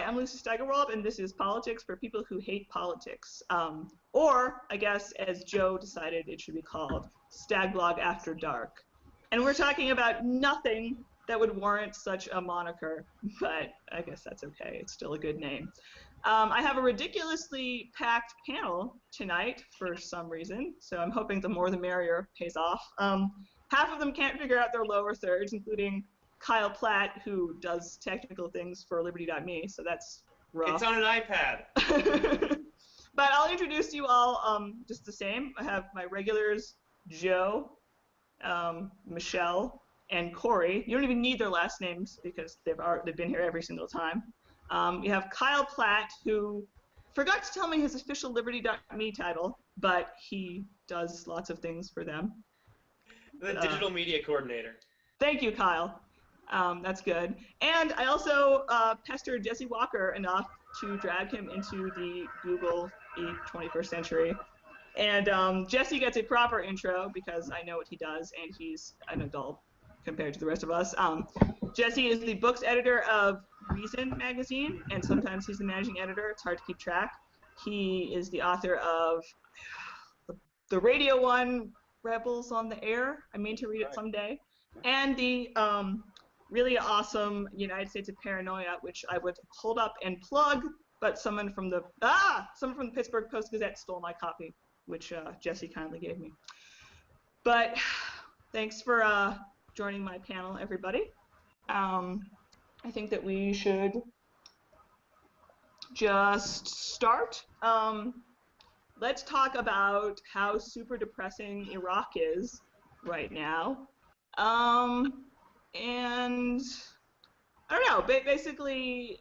I'm Lucy Steigerwald, and this is Politics for People Who Hate Politics. Or, I guess, as Joe decided it should be called, Stag After Dark. And we're talking about nothing that would warrant such a moniker, but I guess that's okay. It's still a good name. I have a ridiculously packed panel tonight for some reason, so I'm hoping the more the merrier pays off. Half of them can't figure out their lower thirds, including Kyle Platt, who does technical things for Liberty.me, so that's rough. It's on an iPad. But I'll introduce you all just the same. I have my regulars, Joe, Michelle, and Corey. You don't even need their last names because they've been here every single time. You have Kyle Platt, who forgot to tell me his official Liberty.me title, but he does lots of things for them. The digital media coordinator. Thank you, Kyle. That's good. And I also pestered Jesse Walker enough to drag him into the Google 21st century. And Jesse gets a proper intro because I know what he does, and he's an adult compared to the rest of us. Jesse is the books editor of Reason magazine, and sometimes he's the managing editor. It's hard to keep track. He is the author of the Radio 1 Rebels on the Air. I mean to read it someday. And the really awesome United States of Paranoia, which I would hold up and plug, but someone from the Pittsburgh Post-Gazette stole my copy, which Jesse kindly gave me. But thanks for joining my panel, everybody. I think that we should just start. Let's talk about how super depressing Iraq is right now. And I don't know, basically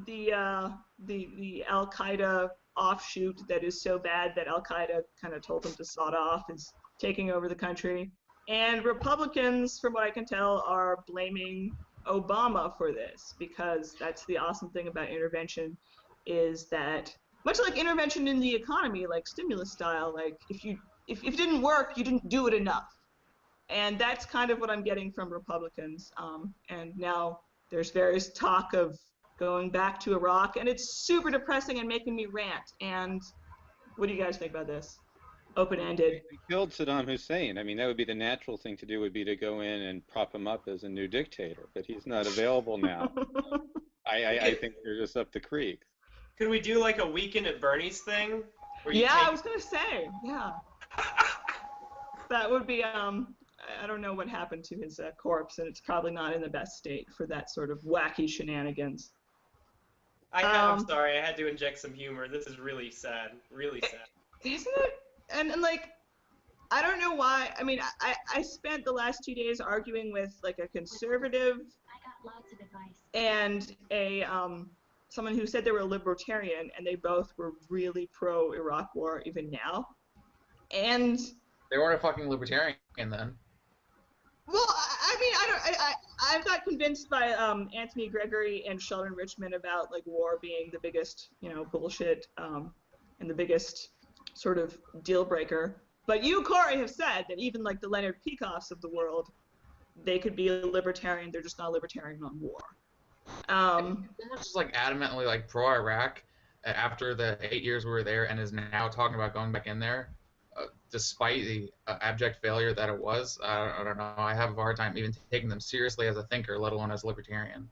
the Al-Qaeda offshoot that is so bad that Al-Qaeda kind of told them to sod off is taking over the country. And Republicans, from what I can tell, are blaming Obama for this, because that's the awesome thing about intervention, is that much like intervention in the economy, like stimulus style, like if it didn't work, you didn't do it enough. And that's kind of what I'm getting from Republicans. And now there's various talk of going back to Iraq, and it's super depressing and making me rant. And what do you guys think about this? Open-ended. We killed Saddam Hussein. I mean, that would be the natural thing to do, would be to go in and prop him up as a new dictator. But he's not available now. I think they're just up the creek. Could we do like a Weekend at Bernie's thing? I was going to say, yeah. That would be, I don't know what happened to his corpse, and it's probably not in the best state for that sort of wacky shenanigans. I'm sorry, I had to inject some humor. This is really sad. Really sad. Isn't it? And like, I don't know why. I mean, I spent the last 2 days arguing with like a conservative and a someone who said they were a libertarian, and they both were really pro-Iraq war even now. And they weren't a fucking libertarian then. Well, I mean, I've got convinced by Anthony Gregory and Sheldon Richman about like war being the biggest, bullshit and the biggest sort of deal breaker. But you, Corey, have said that even like the Leonard Peikoffs of the world, they could be a libertarian. They're just not a libertarian on war. Someone's just like adamantly like pro-Iraq after the 8 years we were there, and is now talking about going back in there. Despite the abject failure that it was, I don't know. I have a hard time even taking them seriously as a thinker, let alone as a libertarian.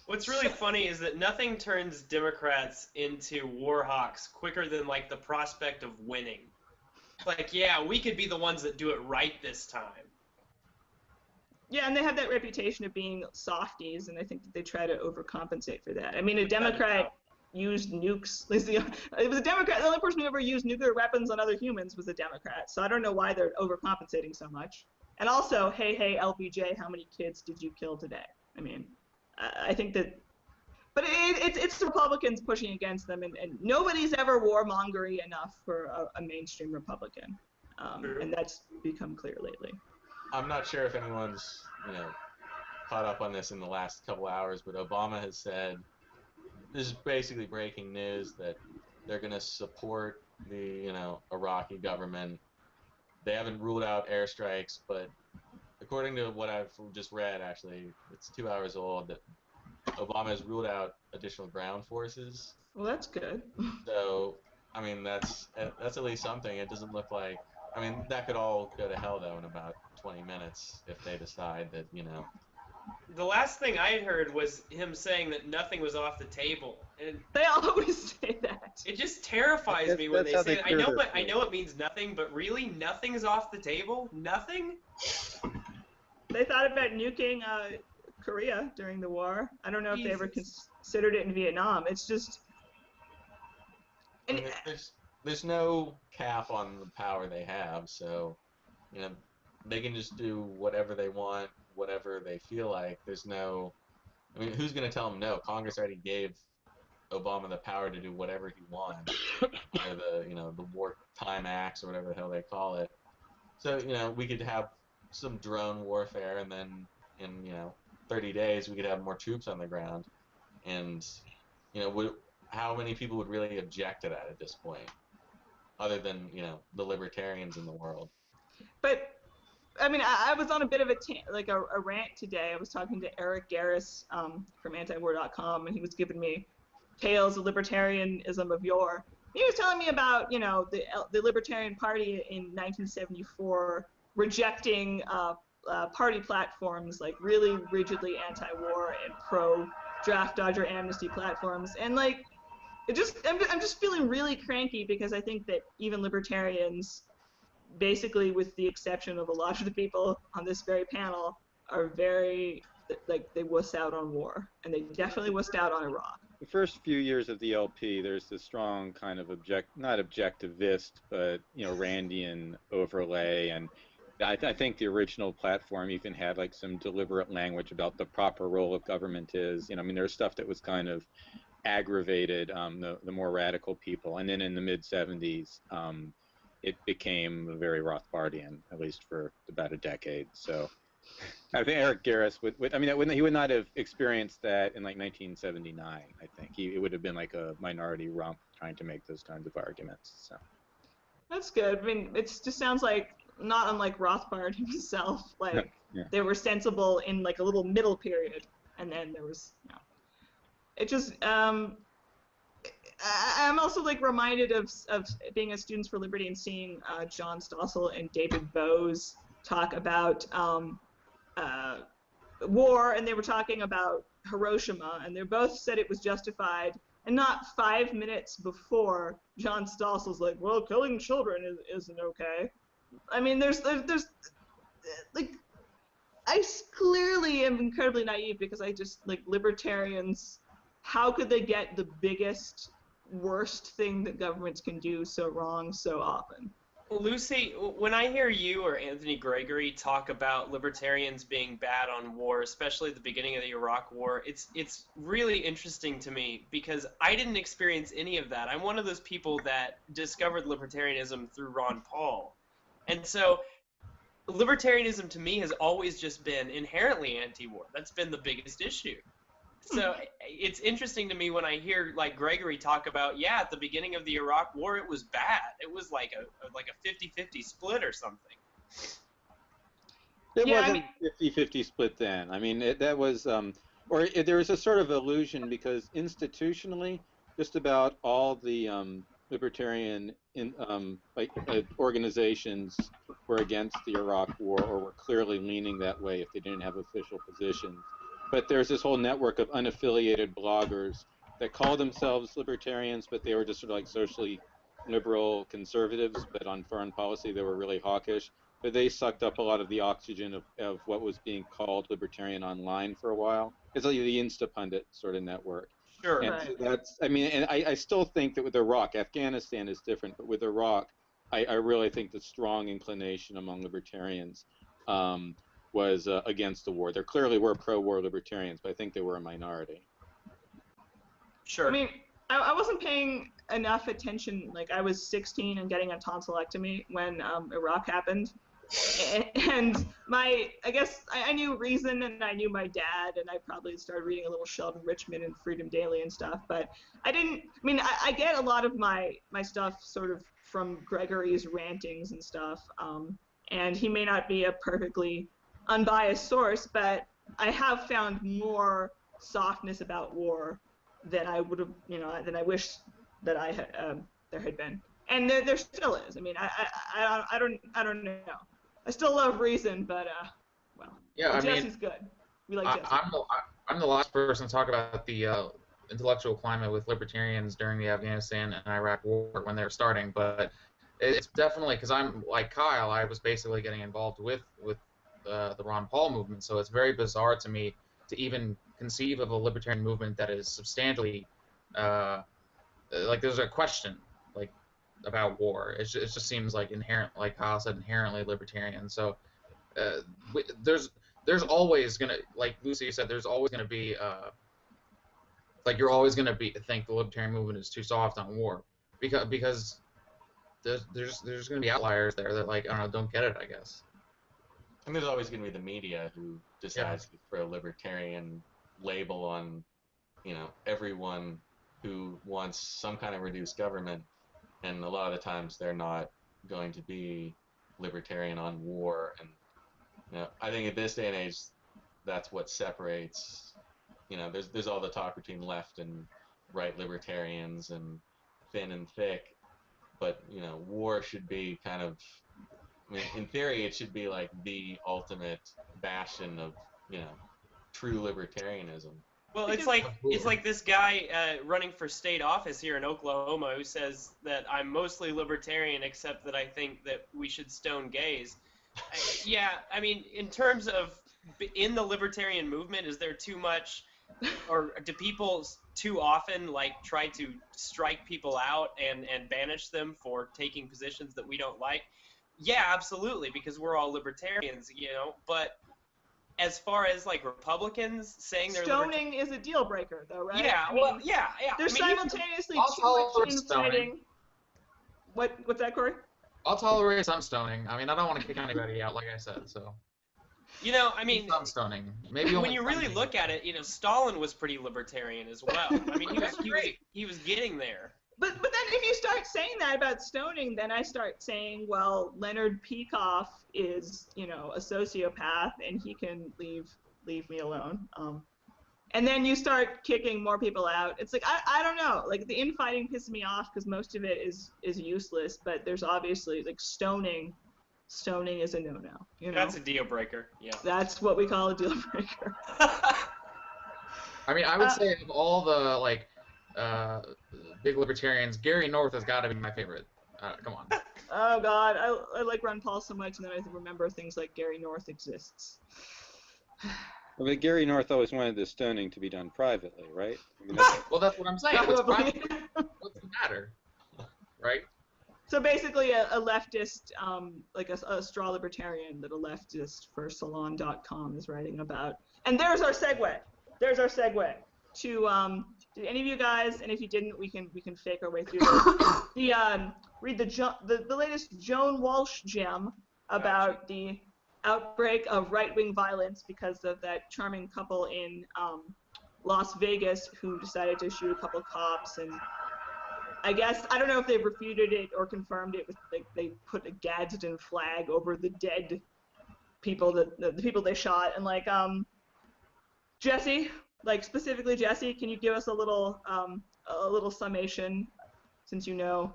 What's really funny is that nothing turns Democrats into war hawks quicker than like the prospect of winning. Like, yeah, we could be the ones that do it right this time. Yeah, and they have that reputation of being softies, and I think that they try to overcompensate for that. I mean, a Democrat used nukes. It was a Democrat. The only person who ever used nuclear weapons on other humans was a Democrat. So I don't know why they're overcompensating so much. And also, hey, LBJ, how many kids did you kill today? I mean, I think that, but it's the Republicans pushing against them, and nobody's ever warmongery enough for a mainstream Republican, and that's become clear lately. I'm not sure if anyone's caught up on this in the last couple hours, but Obama has said, this is basically breaking news, that they're going to support the, Iraqi government. They haven't ruled out airstrikes, but according to what I've just read, actually, it's 2 hours old, that Obama has ruled out additional ground forces. Well, that's good. So, I mean, that's at least something. It doesn't look like. I mean, that could all go to hell though in about 20 minutes if they decide that, you know. The last thing I had heard was him saying that nothing was off the table, and They always say that. it just terrifies me when That's they how say they it. clear their I know it means nothing, but really, nothing's off the table? Nothing? They thought about nuking Korea during the war. I don't know if they ever Jesus. considered it in Vietnam. It's just. I And, mean, there's no cap on the power they have, so, you know, they can just do whatever they want, whatever they feel like. There's no. I mean, who's going to tell them no? Congress already gave Obama the power to do whatever he wants, or the wartime acts or whatever the hell they call it. So, you know, we could have some drone warfare, and then in 30 days we could have more troops on the ground. And how many people would really object to that at this point, other than the libertarians in the world? but I mean, I was on a bit of a rant today. I was talking to Eric Garris from antiwar.com, and he was giving me tales of libertarianism of yore. He was telling me about, the Libertarian Party in 1974 rejecting party platforms like really rigidly anti-war and pro-draft dodger amnesty platforms, and like, I'm just feeling really cranky because I think that even libertarians, basically with the exception of a lot of the people on this very panel, are very, like, they wuss out on war, and they definitely wussed out on Iraq. The first few years of the LP, there's this strong kind of not objectivist, but Randian overlay, and I think the original platform even had like some deliberate language about the proper role of government is. I mean, there's stuff that was kind of aggravated the more radical people, and then in the mid '70s, it became very Rothbardian, at least for about a decade. So I think Eric Garris he would not have experienced that in like 1979. I think it would have been like a minority rump trying to make those kinds of arguments. So That's good. I mean, it just sounds like not unlike Rothbard himself. Like, yeah. They were sensible in like a little middle period, and then there was, it just. I'm also like reminded of being at Students for Liberty and seeing John Stossel and David Bose talk about war, and they were talking about Hiroshima, and they both said it was justified. And not 5 minutes before, John Stossel's like, well, killing children isn't okay. I mean, there's like, I clearly am incredibly naive because I just, like, libertarians, how could they get the biggest, worst thing that governments can do so wrong so often? Lucy, when I hear you or Anthony Gregory talk about libertarians being bad on war, especially at the beginning of the Iraq War, it's really interesting to me because I didn't experience any of that. I'm one of those people that discovered libertarianism through Ron Paul. And so libertarianism to me has always just been inherently anti-war. That's been the biggest issue. So it's interesting to me when I hear like Gregory talk about, at the beginning of the Iraq War, it was bad. It was like a 50-50 split or something. It wasn't 50-50 split then. I mean, there was a sort of illusion because institutionally, just about all the libertarian organizations were against the Iraq War or were clearly leaning that way if they didn't have official positions. But there's this whole network of unaffiliated bloggers that call themselves libertarians, but they were just sort of like socially liberal conservatives, but on foreign policy they were really hawkish. But they sucked up a lot of the oxygen of what was being called libertarian online for a while. It's like the Instapundit sort of network. Sure. And Right. so and I still think that with Iraq, Afghanistan is different, but with Iraq, I really think the strong inclination among libertarians was against the war. There clearly were pro-war libertarians, but I think they were a minority. Sure. I mean, I wasn't paying enough attention. Like, I was 16 and getting a tonsillectomy when Iraq happened. And I guess I knew Reason and I knew my dad, and I probably started reading a little Sheldon Richman and Freedom Daily and stuff, but I get a lot of my stuff sort of from Gregory's rantings and stuff, and he may not be a perfectly unbiased source, but I have found more softness about war than I would have, than I wish that I had there had been. And there still is. I mean, I don't know. I still love reason, but Yeah, I mean, Jesse's good. We like Jesse. I'm the last person to talk about the intellectual climate with libertarians during the Afghanistan and Iraq war when they were starting, but it's definitely because I'm like Kyle. I was basically getting involved with the Ron Paul movement, so it's very bizarre to me to even conceive of a libertarian movement that is substantially like there's a question like about war. It just seems like inherent, like Kyle said, inherently libertarian. So there's always gonna, like Lucy said, there's always gonna be like you're always gonna think the libertarian movement is too soft on war because there's gonna be outliers there that like I don't know, don't get it, I guess. And there's always going to be the media who decides to throw a libertarian label on, everyone who wants some kind of reduced government, and a lot of the times they're not going to be libertarian on war. And I think at this day and age, that's what separates. There's all the talk between left and right libertarians and thin and thick, but war should be kind of. I mean, in theory, it should be like the ultimate bastion of, true libertarianism. Well, it's like this guy running for state office here in Oklahoma who says that I'm mostly libertarian, except that I think that we should stone gays. Yeah, I mean, in terms of in the libertarian movement, is there too much, or do people too often like try to strike people out and banish them for taking positions that we don't like? Yeah, absolutely, because we're all libertarians, but as far as like Republicans saying they're stoning is a deal breaker, though, right? Yeah, yeah. They're simultaneously too much infighting. What's that, Corey? I'll tolerate some stoning. I mean, I don't want to kick anybody out, like I said, so. I mean, some stoning. Maybe when you really look at it, Stalin was pretty libertarian as well. I mean, he was getting there. But then if you start saying that about stoning, then I start saying, well, Leonard Peikoff is, a sociopath, and he can leave me alone. And then you start kicking more people out. It's like I don't know. Like the infighting pisses me off because most of it is useless. But there's obviously like stoning. Stoning is a no-no. That's a deal breaker. Yeah. That's what we call a deal breaker. I mean, I would say of all the big libertarians, Gary North has got to be my favorite. Come on. Oh God, I like Ron Paul so much, and then I remember things like Gary North exists. But Gary North always wanted the stoning to be done privately, right? I mean, well, that's what I'm saying. What's the matter, right? So basically, a leftist, like a straw libertarian that a leftist for Salon.com is writing about. And there's our segue. There's our segue to. Did any of you guys, and if you didn't, we can fake our way through this. Read the latest Joan Walsh gem about the outbreak of right-wing violence because of that charming couple in Las Vegas who decided to shoot a couple cops, and I guess I don't know if they've refuted it or confirmed it. With like they put a Gadsden flag over the dead people the people they shot, and like Jesse. Like specifically, Jesse, can you give us a little summation, since you know?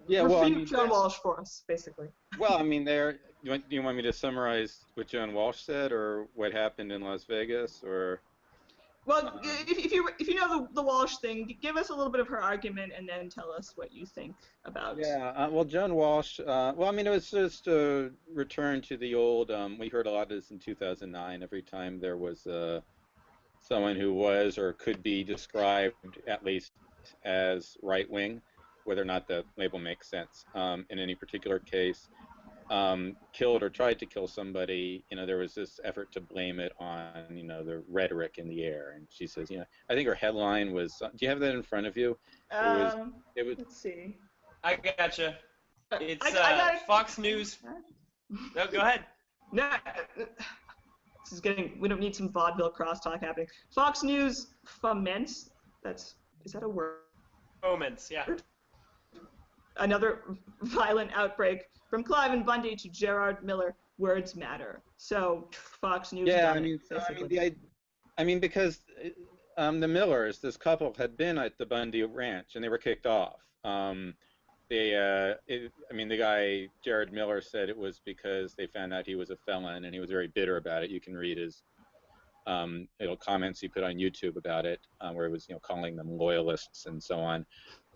Yeah, well, I mean, Joan Walsh for us, basically. Well, I mean, do you want me to summarize what Joan Walsh said, or what happened in Las Vegas, or? Well, if you know the Walsh thing, give us a little bit of her argument, and then tell us what you think about. Yeah, well, Joan Walsh. Well, I mean, it was just a return to the old. We heard a lot of this in 2009. Every time there was someone who was or could be described at least as right-wing, whether or not the label makes sense. In any particular case, killed or tried to kill somebody, there was this effort to blame it on, the rhetoric in the air. And she says, I think her headline was, do you have that in front of you? It was. Let's see. I gotcha. It's I got it. Fox News. No, go ahead. No. We don't need some vaudeville crosstalk happening. Fox News foments. Is that a word? Moments, yeah. Another violent outbreak from Cliven Bundy to Gerard Miller. Words matter. So Fox News. Yeah, done it, basically. I mean, because the Millers, this couple, had been at the Bundy Ranch and they were kicked off. I mean, the guy, Jared Miller, said it was because they found out he was a felon and he was very bitter about it. You can read his comments he put on YouTube about it, where he was, calling them loyalists and so on.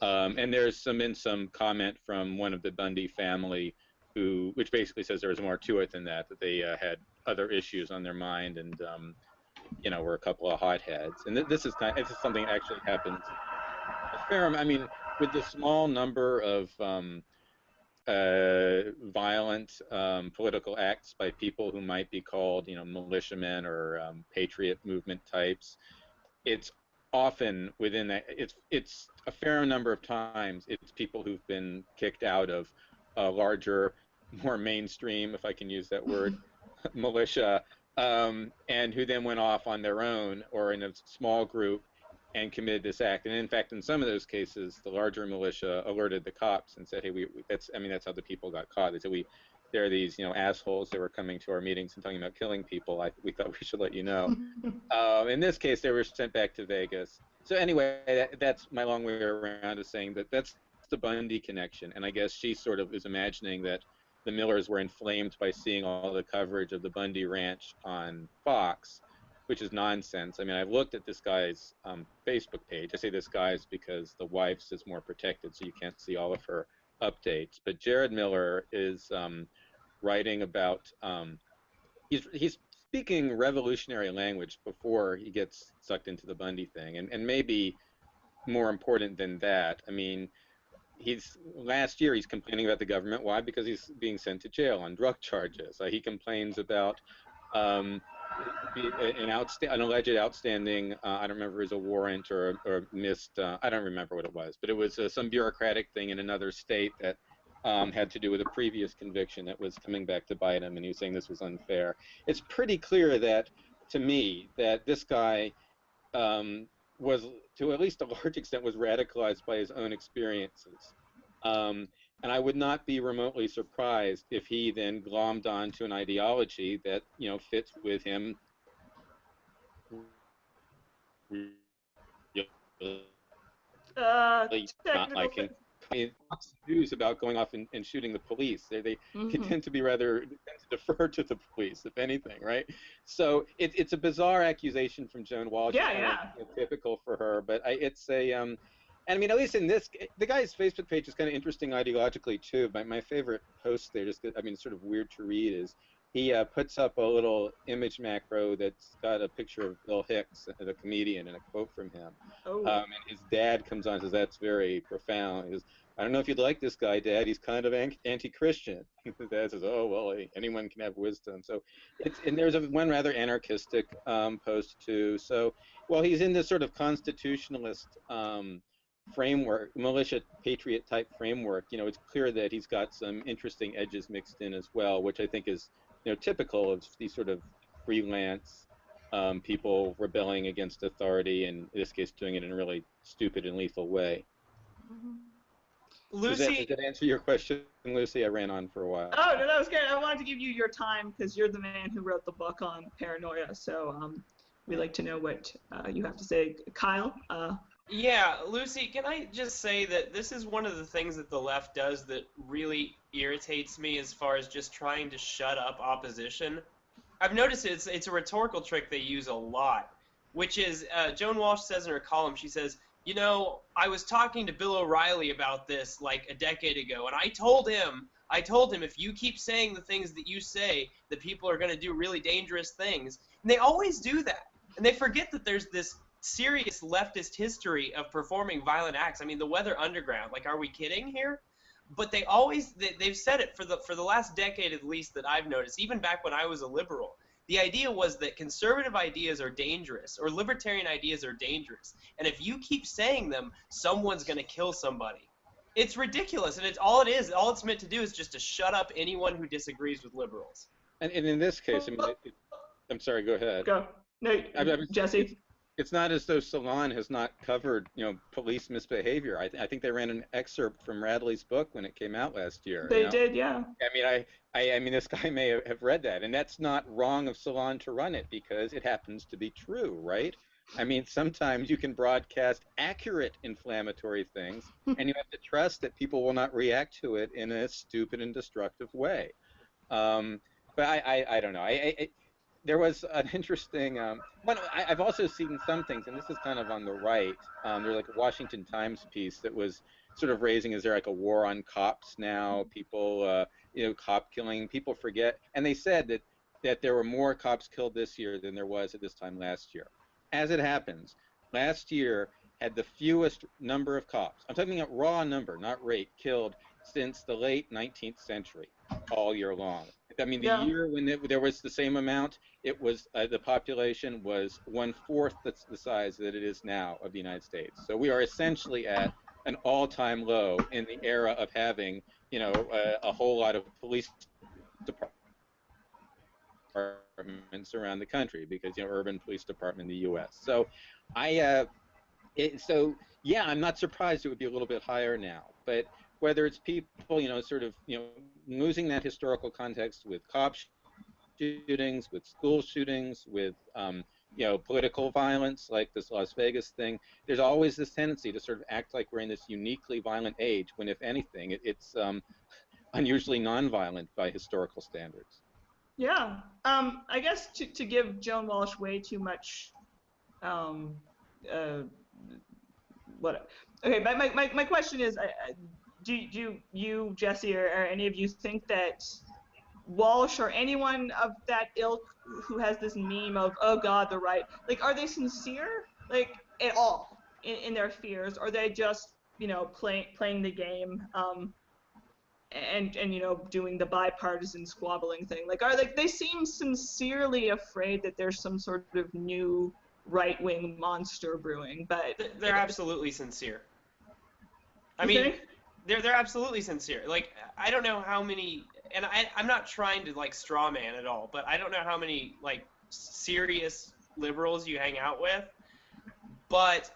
And there's some comment from one of the Bundy family which basically says there was more to it than that they had other issues on their mind and, were a couple of hotheads. And this is something that actually happens a fair amount. I mean, with the small number of violent political acts by people who might be called, militiamen or patriot movement types, it's often within that. It's a fair number of times it's people who've been kicked out of a larger, more mainstream, if I can use that word, militia, and who then went off on their own or in a small group and committed this act. And in fact, in some of those cases, the larger militia alerted the cops and said, "Hey, that's how the people got caught." They said, there are these, assholes that were coming to our meetings and talking about killing people. We thought we should let you know." In this case, they were sent back to Vegas. So anyway, that's my long way around to saying that's the Bundy connection. And I guess she sort of is imagining that the Millers were inflamed by seeing all the coverage of the Bundy Ranch on Fox, which is nonsense. I mean, I've looked at this guy's Facebook page. I say this guy's because the wife's is more protected, so you can't see all of her updates. But Jared Miller is writing about, he's speaking revolutionary language before he gets sucked into the Bundy thing. And maybe more important than that, I mean, last year he's complaining about the government. Why? Because he's being sent to jail on drug charges. He complains about an alleged outstanding, I don't remember, is a warrant or missed, I don't remember what it was, but it was some bureaucratic thing in another state that had to do with a previous conviction that was coming back to bite him, and he was saying this was unfair. It's pretty clear to me, that this guy was, to at least a large extent, was radicalized by his own experiences. And I would not be remotely surprised if he then glommed onto an ideology that, fits with him. Not liking. I mean, news about going off and shooting the police. They tend to be rather defer to the police, if anything, right? So it's a bizarre accusation from Joan Walsh. Yeah. Typical for her, but it's a and I mean, at least in this, the guy's Facebook page is kind of interesting ideologically too. My favorite post there, it's sort of weird to read, is he puts up a little image macro that's got a picture of Bill Hicks, the comedian, and a quote from him. Oh. And his dad comes on and says, "That's very profound." He goes, "I don't know if you'd like this guy, Dad. He's kind of anti-Christian." His dad says, "Oh, well, anyone can have wisdom." So and there's one rather anarchistic post too. So while he's in this sort of constitutionalist framework, militia patriot type framework, it's clear that he's got some interesting edges mixed in as well, which I think is typical of these sort of freelance people rebelling against authority, and in this case doing it in a really stupid and lethal way. Lucy, does that answer your question, Lucy? I ran on for a while. Oh, no, that was good. I wanted to give you your time because you're the man who wrote the book on paranoia, so we like to know what you have to say. Kyle? Yeah, Lucy, can I just say that this is one of the things that the left does that really irritates me as far as just trying to shut up opposition. I've noticed it's a rhetorical trick they use a lot, which is, Joan Walsh says in her column, she says, I was talking to Bill O'Reilly about this like a decade ago, and I told him, if you keep saying the things that you say, that people are going to do really dangerous things. And they always do that. And they forget that there's this serious leftist history of performing violent acts. I mean, the Weather Underground, like, are we kidding here? But they've said it for the last decade at least that I've noticed, even back when I was a liberal. The idea was that conservative ideas are dangerous, or libertarian ideas are dangerous, and if you keep saying them, someone's going to kill somebody. It's ridiculous, and all it's meant to do is just to shut up anyone who disagrees with liberals. And in this case, I mean, I'm sorry, go ahead. Go. No, Jesse. it's not as though Salon has not covered, police misbehavior. I think they ran an excerpt from Radley's book when it came out last year. They did, yeah. I mean, I mean, this guy may have read that, and that's not wrong of Salon to run it because it happens to be true, right? I mean, sometimes you can broadcast accurate inflammatory things, and you have to trust that people will not react to it in a stupid and destructive way. But I don't know. There was an interesting I've also seen some things, and this is kind of on the right. There's like a Washington Times piece that was sort of raising, is there like a war on cops now? People, cop killing. People forget, and they said that there were more cops killed this year than there was at this time last year. As it happens, last year had the fewest number of cops. I'm talking about raw number, not rate, killed since the late 19th century, all year long. I mean, the year when there was the same amount, it was the population was 1/4 the size that it is now of the United States. So we are essentially at an all-time low in the era of having, a whole lot of police departments around the country, because urban police department in the U.S. So I'm not surprised it would be a little bit higher now. But whether it's people, sort of, losing that historical context with cop shootings, with school shootings, with political violence like this Las Vegas thing, there's always this tendency to sort of act like we're in this uniquely violent age, when if anything, it's unusually nonviolent by historical standards. Yeah. I guess to give Joan Walsh way too much okay, my question is, do you, Jesse, or any of you think that Walsh or anyone of that ilk who has this meme of, oh God, the right, like, are they sincere, like, at all in their fears, or are they just, playing the game, and doing the bipartisan squabbling thing? Like, they seem sincerely afraid that there's some sort of new right-wing monster brewing, but they're absolutely sincere. I You mean, think? they're absolutely sincere. Like, I don't know how many, and I'm not trying to like straw man at all, but I don't know how many like serious liberals you hang out with, but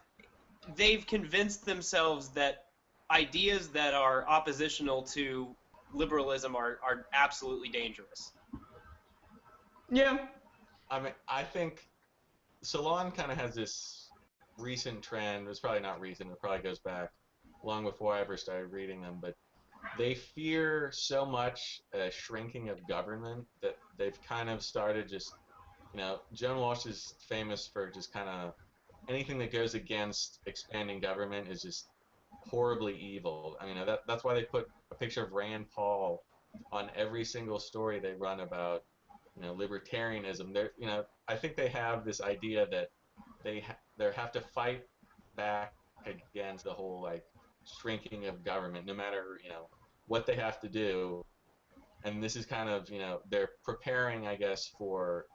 they've convinced themselves that ideas that are oppositional to liberalism are absolutely dangerous. Yeah. I mean, I think Salon kind of has this recent trend. It's probably not recent. It probably goes back long before I ever started reading them. But they fear so much a shrinking of government that they've kind of started just, Joan Walsh is famous for just kind of anything that goes against expanding government is just horribly evil. I mean, that's why they put a picture of Rand Paul on every single story they run about, libertarianism. They're, I think they have this idea that they have to fight back against the whole like shrinking of government, no matter what they have to do. And this is kind of they're preparing, I guess, for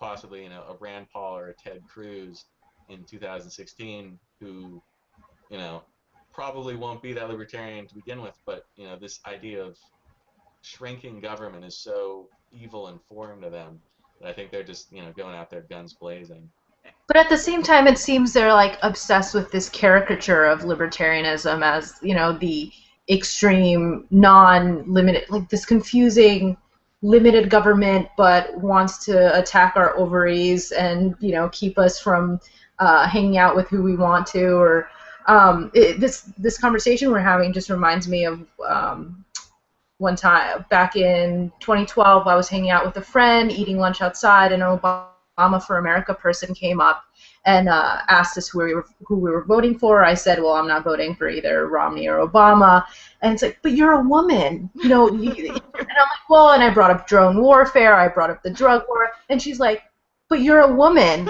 possibly a Rand Paul or a Ted Cruz in 2016, who probably won't be that libertarian to begin with, but this idea of shrinking government is so evil and foreign to them that I think they're just going out there guns blazing. But at the same time, it seems they're like obsessed with this caricature of libertarianism as the extreme non-limited, like this confusing limited government, but wants to attack our ovaries and keep us from hanging out with who we want to, or this conversation we're having just reminds me of one time back in 2012. I was hanging out with a friend, eating lunch outside, and an Obama for America person came up and asked us who we were voting for. I said, well, I'm not voting for either Romney or Obama. And it's like, but you're a woman, and I'm like, well, and I brought up drone warfare, I brought up the drug war, and she's like, but you're a woman.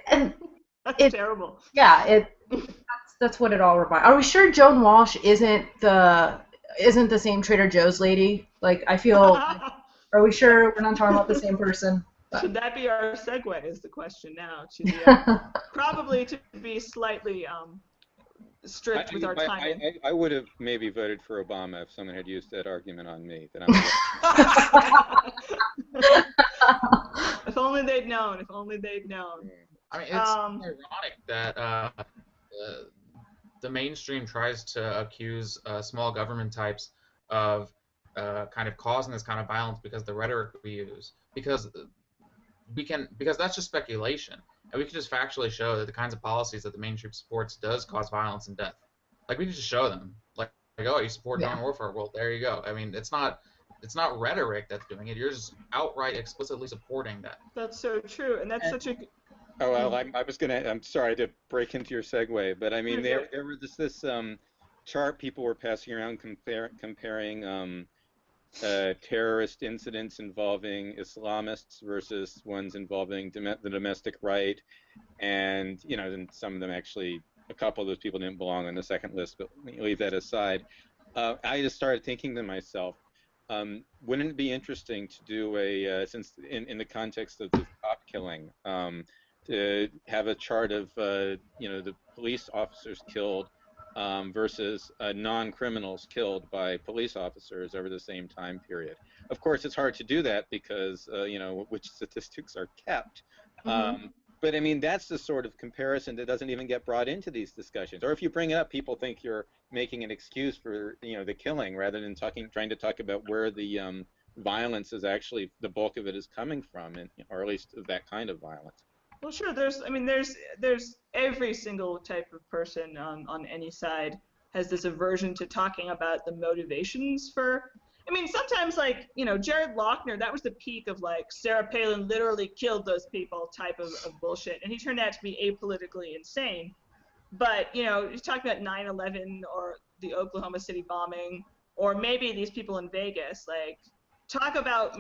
And That's terrible. Yeah, that's what it all reminds. Are we sure Joan Walsh isn't the same Trader Joe's lady? Like, I feel. Are we sure we're not talking about the same person? Should that be our segue? Is the question now to the probably to be slightly strict with our timing. I would have maybe voted for Obama if someone had used that argument on me. That If only they'd known. If only they'd known. I mean, it's ironic that the mainstream tries to accuse small government types of kind of causing this kind of violence because the rhetoric we use, because that's just speculation, and we can just factually show that the kinds of policies that the mainstream supports does cause violence and death. Like, we can just show them, like oh, you support drone warfare, well, there you go. I mean, it's not rhetoric that's doing it. You're just outright explicitly supporting that. That's so true, and that's such a. Oh well, I'm sorry to break into your segue, but I mean there was this chart people were passing around comparing terrorist incidents involving Islamists versus ones involving the domestic right, and then some of them actually, a couple of those people didn't belong on the second list, but leave that aside. I just started thinking to myself, wouldn't it be interesting to do since in the context of this cop killing, to have a chart of the police officers killed versus non-criminals killed by police officers over the same time period. Of course, it's hard to do that because which statistics are kept. But I mean, that's the sort of comparison that doesn't even get brought into these discussions. Or if you bring it up, people think you're making an excuse for the killing rather than trying to talk about where the violence is actually, the bulk of it is coming from, or at least that kind of violence. Well, sure. There's every single type of person on any side has this aversion to talking about the motivations for. I mean, sometimes Jared Lochner, that was the peak of Sarah Palin literally killed those people type of bullshit, and he turned out to be apolitically insane. But he's talking about 9/11 or the Oklahoma City bombing, or maybe these people in Vegas. Talk about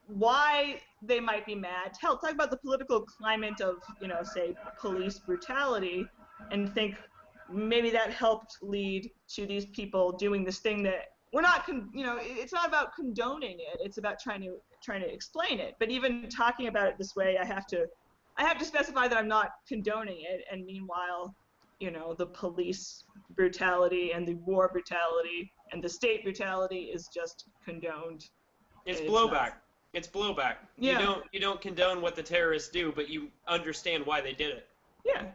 why they might be mad. Hell, talk about the political climate of, say, police brutality, and think maybe that helped lead to these people doing this thing that we're not, it's not about condoning it. It's about trying to explain it. But even talking about it this way, I have to specify that I'm not condoning it. And meanwhile, the police brutality and the war brutality and the state brutality is just condoned. It's blowback. It's blowback. Yeah. You don't condone what the terrorists do, but you understand why they did it. Yeah.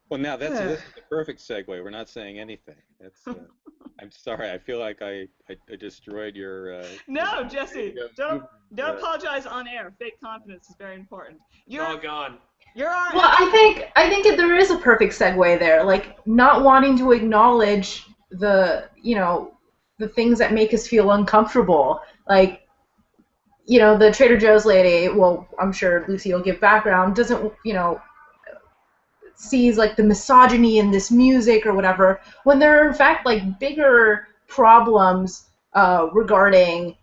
Well, now this is the perfect segue. We're not saying anything. That's. I'm sorry. I feel like I destroyed your. No, Jesse. Don't apologize on air. Fake confidence is very important. You're all gone. You're all right. Well, I think there is a perfect segue there. Not wanting to acknowledge the the things that make us feel uncomfortable. The Trader Joe's lady, well, I'm sure Lucy will give background, doesn't, sees the misogyny in this music or whatever, when there are in fact bigger problems regarding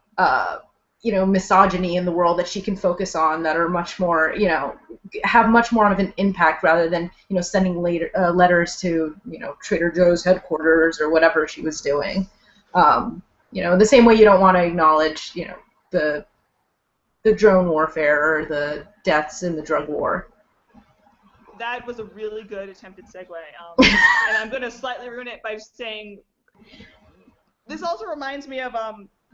misogyny in the world that she can focus on that are much more, have much more of an impact rather than, sending letters to, Trader Joe's headquarters or whatever she was doing. The same way you don't want to acknowledge, the drone warfare or the deaths in the drug war. That was a really good attempted segue. And I'm going to slightly ruin it by saying, this also reminds me of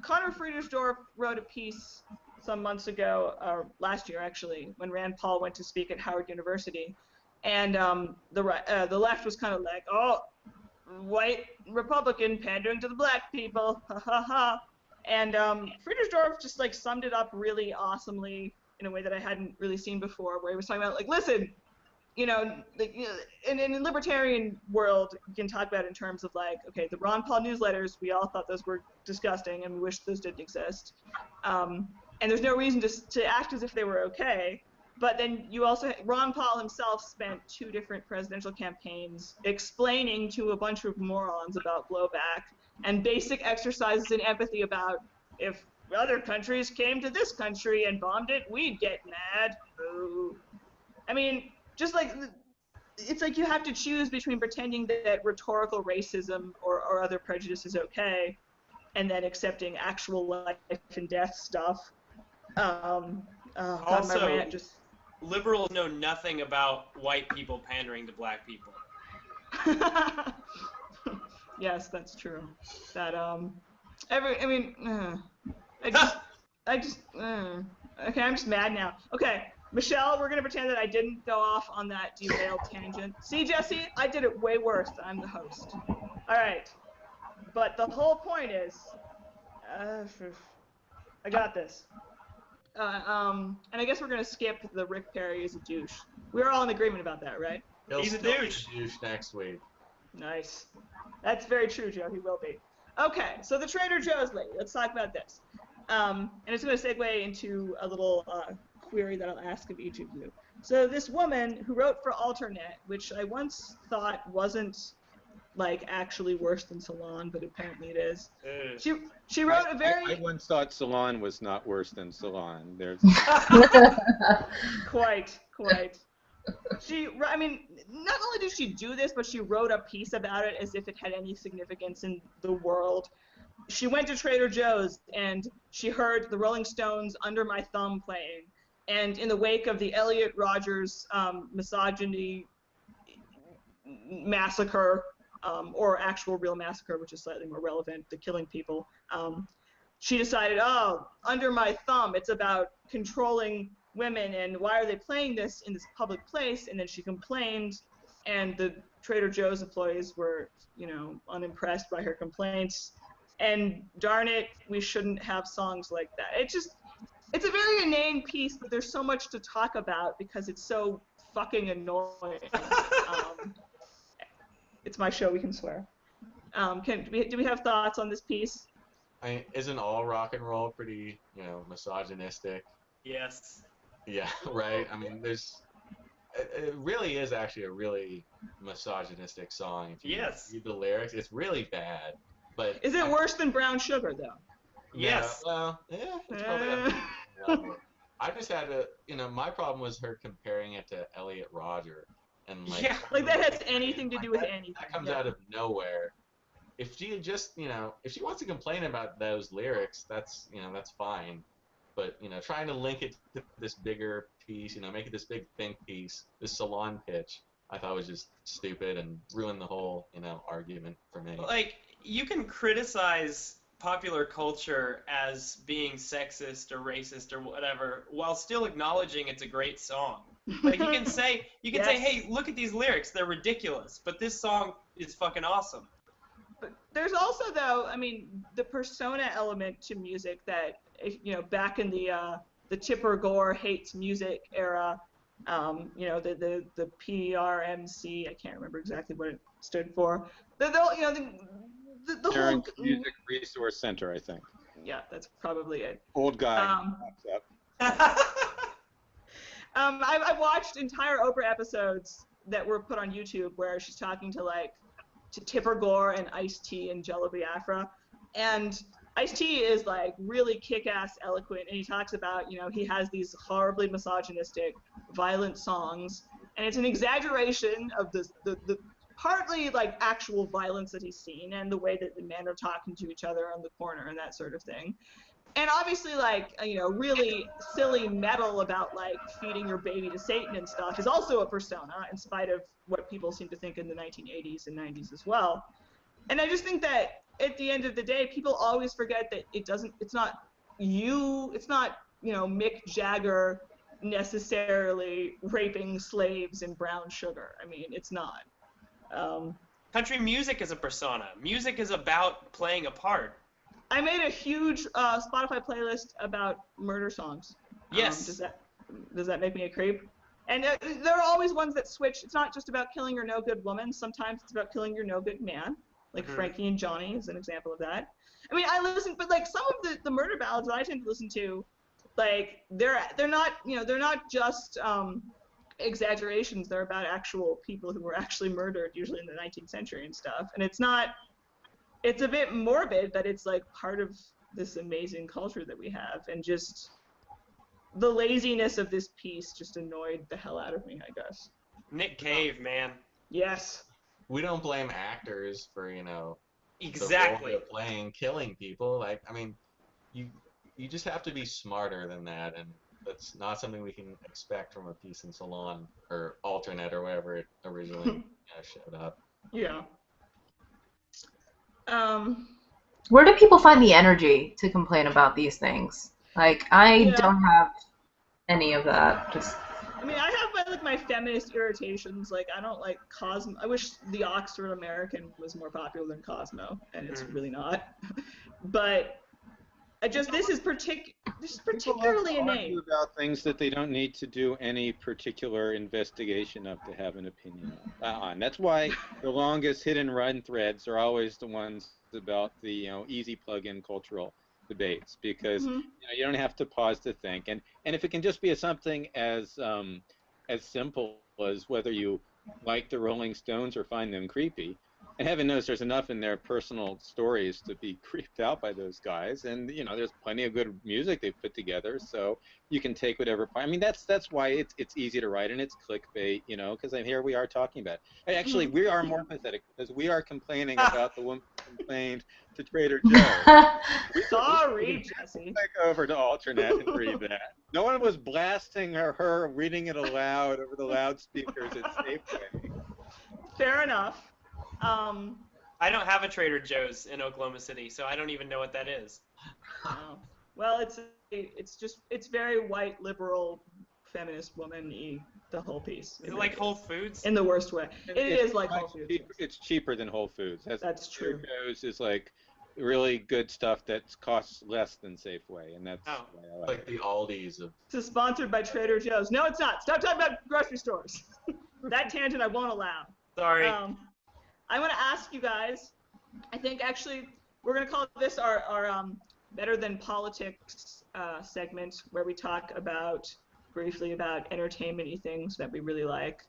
Connor Friedersdorf wrote a piece some months ago, or last year actually, when Rand Paul went to speak at Howard University. And the left was kind of like, oh, white Republican pandering to the black people, ha ha ha. And Friedersdorf just summed it up really awesomely in a way that I hadn't really seen before, where he was talking about listen, in the libertarian world, you can talk about it in terms of okay, the Ron Paul newsletters, we all thought those were disgusting and we wish those didn't exist. And there's no reason to act as if they were okay. But then you also, Ron Paul himself spent 2 different presidential campaigns explaining to a bunch of morons about blowback and basic exercises in empathy about if other countries came to this country and bombed it, we'd get mad. Boo. I mean, just it's you have to choose between pretending that rhetorical racism or other prejudice is okay and then accepting actual life and death stuff. Also, liberals know nothing about white people pandering to black people. Yes, that's true. That Okay, I'm just mad now. Okay, Michelle, we're gonna pretend that I didn't go off on that derailed tangent. See, Jesse, I did it way worse. I'm the host. All right, but the whole point is, I got this. And I guess we're gonna skip the Rick Perry is a douche. We're all in agreement about that, right? He'll He's a still be douche. next week. Nice. That's very true, Joe. He will be. Okay, so the Trader Joe's lady. Let's talk about this. And it's going to segue into a little query that I'll ask of each of you. So this woman who wrote for Alternet, which I once thought wasn't like actually worse than Salon, but apparently it is. She wrote a very I once thought Salon was not worse than Salon. There's quite. I mean, not only did she do this, but she wrote a piece about it as if it had any significance in the world. She went to Trader Joe's and she heard the Rolling Stones' Under My Thumb playing. And in the wake of the Elliot Rodgers misogyny massacre, or actual real massacre, which is slightly more relevant, the killing people, she decided, oh, Under My Thumb, it's about controlling women, and why are they playing this in this public place? And then she complained, and the Trader Joe's employees were, unimpressed by her complaints. And darn it, we shouldn't have songs like that. It's a very inane piece, but there's so much to talk about because it's so fucking annoying. It's my show, we can swear. Do we have thoughts on this piece? I mean, isn't all rock and roll pretty, misogynistic? Yes. Yeah, right. I mean, it really is actually a really misogynistic song. If you read the lyrics, it's really bad. But is it worse than Brown Sugar, though? Yes. Well, yeah, it's probably on the level. I just had my problem was her comparing it to Elliot Rodger, and like that has anything to do with anything. That comes out of nowhere. If she had just, if she wants to complain about those lyrics, that's fine. But trying to link it to this bigger piece, make it this big think piece, this Salon pitch, I thought was just stupid and ruined the whole, argument for me. Like, you can criticize popular culture as being sexist or racist or whatever while still acknowledging it's a great song. Like, you can say, hey, look at these lyrics, they're ridiculous, but this song is fucking awesome. But there's also, though, I mean, the persona element to music that, back in the Tipper Gore hates music era, the PRMC, I can't remember exactly what it stood for. The whole Music Resource Center, I think. Yeah, that's probably it. Old guy pops up. I've watched entire Oprah episodes that were put on YouTube where she's talking to Tipper Gore and Ice-T and Jello Biafra, and Ice-T is really kick-ass eloquent, and he talks about he has these horribly misogynistic, violent songs, and it's an exaggeration of the partly actual violence that he's seen and the way that the men are talking to each other on the corner and that sort of thing. And obviously, really silly metal about, feeding your baby to Satan and stuff is also a persona, in spite of what people seem to think in the 1980s and 90s as well. And I just think that, at the end of the day, people always forget that it's not Mick Jagger necessarily raping slaves in Brown Sugar. I mean, it's not. Country music is a persona. Music is about playing a part. I made a huge Spotify playlist about murder songs. Yes. Does that make me a creep? And there are always ones that switch. It's not just about killing your no-good woman. Sometimes it's about killing your no-good man. Frankie and Johnny is an example of that. I mean, I listen, but some of the murder ballads that I tend to listen to, they're not just exaggerations. They're about actual people who were actually murdered, usually in the 19th century and stuff. And it's a bit morbid, but it's part of this amazing culture that we have, and just the laziness of this piece just annoyed the hell out of me, I guess. Nick Cave, man. Yes. We don't blame actors for, exactly the role they're playing, killing people. You just have to be smarter than that, and that's not something we can expect from a piece in Salon or Alternet or wherever it originally showed up. Yeah. Where do people find the energy to complain about these things? Like, I Yeah. don't have any of that. Just I mean, I have my feminist irritations. Like, I don't like Cosmo. I wish the Oxford American was more popular than Cosmo, and it's really not. But this is particularly People innate. argue about things that they don't need to do any particular investigation of to have an opinion on. That's why the longest hit and run threads are always the ones about the easy plug-in cultural debates, because you don't have to pause to think, and if it can just be something as simple as whether you like the Rolling Stones or find them creepy. And heaven knows there's enough in their personal stories to be creeped out by those guys. And, there's plenty of good music they've put together. So you can take whatever. I mean, that's why it's easy to write, and it's clickbait, because here we are talking about it. Actually, we are more pathetic because we are complaining about the woman who complained to Trader Joe. Sorry, Jesse. Take over to Alternate and read that. No one was blasting her reading it aloud over the loudspeakers at Safeway. Fair enough. I don't have a Trader Joe's in Oklahoma City, so I don't even know what that is. Oh. Well, it's very white liberal feminist woman-y, the whole piece. Is it like Whole Foods? In the worst way. It is like Whole Foods. It's cheaper than Whole Foods. That's true. Trader Joe's is like really good stuff that costs less than Safeway, and that's why I like the Aldi's of. This is sponsored by Trader Joe's. No, it's not. Stop talking about grocery stores. That tangent I won't allow. Sorry. I want to ask you guys. I think actually we're going to call this our Better Than Politics segment, where we talk briefly about entertainment-y things that we really like.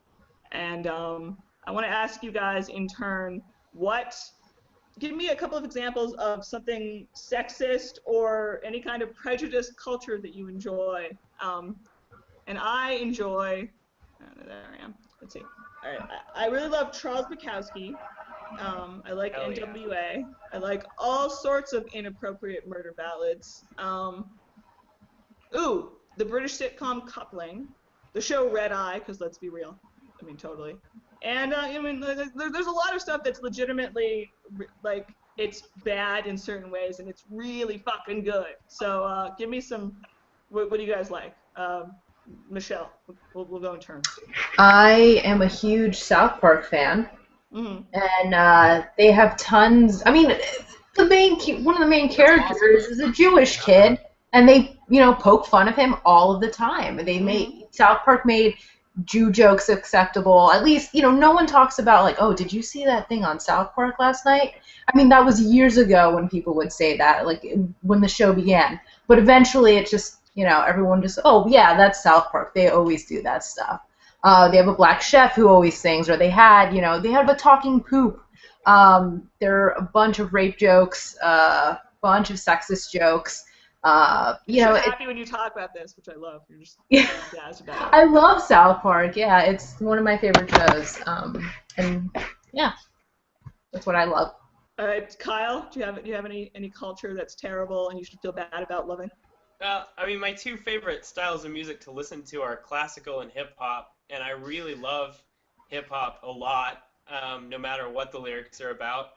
And I want to ask you guys in turn, give me a couple of examples of something sexist or any kind of prejudiced culture that you enjoy. And I enjoy, there I am. Let's see. All right. I really love Charles Bukowski. I like NWA. Yeah. I like all sorts of inappropriate murder ballads. The British sitcom Coupling, the show Red Eye, because let's be real. I mean, totally. And there's a lot of stuff that's legitimately like it's bad in certain ways, and it's really fucking good. So give me some. What do you guys like? Michelle, we'll go in turn. I am a huge South Park fan, and they have tons. I mean, one of the main characters is a Jewish kid, and they poke fun of him all of the time. South Park made Jew jokes acceptable. At least no one talks about like, oh, did you see that thing on South Park last night? I mean, that was years ago when people would say that, like when the show began. But eventually, it just everyone just, oh, yeah, that's South Park. They always do that stuff. They have a black chef who always sings, or they have a talking poop. There are a bunch of rape jokes, a bunch of sexist jokes. You're happy when you talk about this, which I love. You're just jazzed about it. I love South Park. Yeah, it's one of my favorite shows. And yeah, that's what I love. All right, Kyle, do you have any culture that's terrible and you should feel bad about loving? I mean, my two favorite styles of music to listen to are classical and hip-hop, and I really love hip-hop a lot, no matter what the lyrics are about.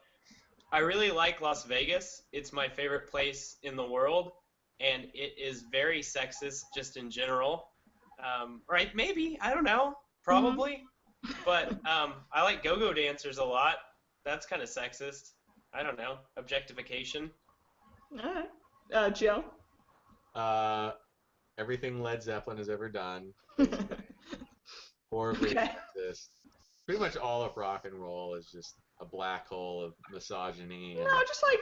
I really like Las Vegas. It's my favorite place in the world, and it is very sexist just in general. Right, maybe, I don't know, probably. But I like go-go dancers a lot. That's kind of sexist. I don't know, objectification. All right. Joe? Everything Led Zeppelin has ever done. Horribly sexist. Pretty much all of rock and roll is just a black hole of misogyny. No, just like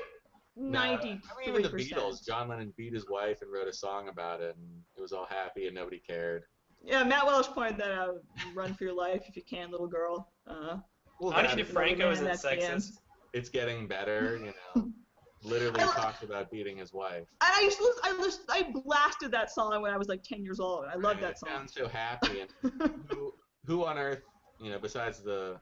90%. I mean, even the Beatles. John Lennon beat his wife and wrote a song about it, and it was all happy and nobody cared. Yeah, Matt Welsh pointed that out. Run for your life if you can, little girl. Ani DeFranco isn't sexist. It's getting better, Literally talked about beating his wife. And I blasted that song when I was like 10 years old. I love that song. It sounds so happy. And who on earth, besides the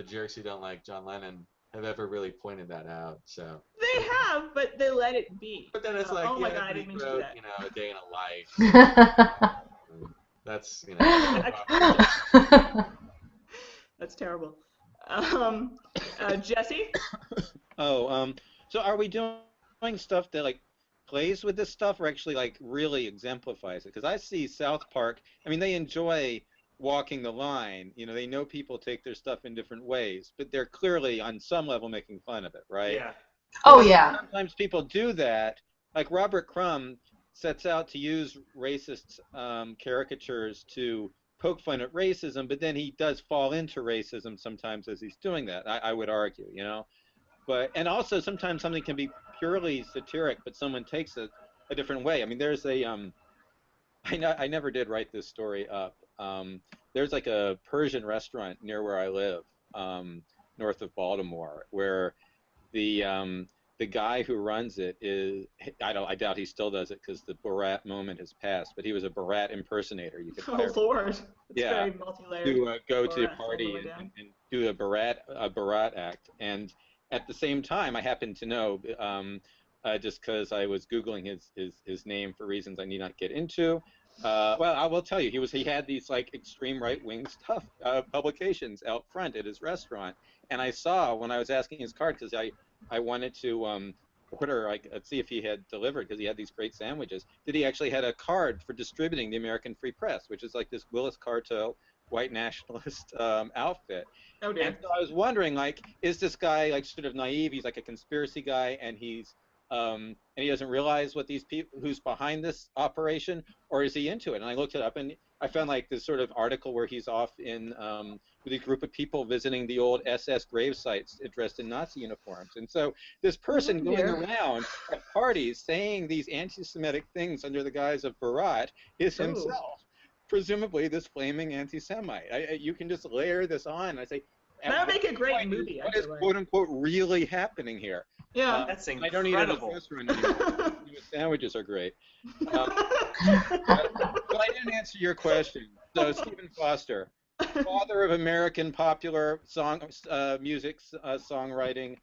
jerks who don't like John Lennon, have ever really pointed that out? So they have, but they let it be. But then it's like, oh my God, I didn't mean to do that. A day in a life. That's That's terrible. Jesse? So are we doing stuff that like plays with this stuff or actually like really exemplifies it. Because I see South Park, I mean, they enjoy walking the line. You know, they know people take their stuff in different ways, but they're clearly on some level making fun of it, right? Yeah. Oh yeah. Sometimes people do that. Like Robert Crumb sets out to use racist caricatures to poke fun at racism, but then he does fall into racism sometimes as he's doing that. I would argue, you know. But and also sometimes something can be purely satiric, but someone takes it a different way. I mean, there's a I never did write this story up. There's like a Persian restaurant near where I live, north of Baltimore, where the guy who runs it is I doubt he still does it because the Borat moment has passed, but he was a Borat impersonator. You could hire Lord. It's yeah, very multi-layered. to go to a Borat all the party way down. and do a Borat act. And at the same time, I happen to know, just because I was Googling his name for reasons I need not get into. Well, I will tell you, he had these like extreme right-wing stuff publications out front at his restaurant, and I saw when I was asking his card because I wanted to order, like, see if he had delivered because he had these great sandwiches. That he actually had a card for distributing the American Free Press, which is like this Willis Carto white nationalist outfit. Oh dear. And so I was wondering, like, is this guy like sort of naive? He's like a conspiracy guy, and and he doesn't realize what these people who's behind this operation, or is he into it? And I looked it up, and I found like this sort of article where he's off in with a group of people visiting the old SS grave sites dressed in Nazi uniforms. And so this person going around at parties saying these anti-Semitic things under the guise of Barat is himself, presumably this flaming anti-Semite. You can just layer this on. I say, that would make a great movie. What is quote unquote really happening here? Yeah, that's incredible. I don't eat at a restaurant anymore. Sandwiches are great. But I didn't answer your question. So Stephen Foster, father of American popular music songwriting,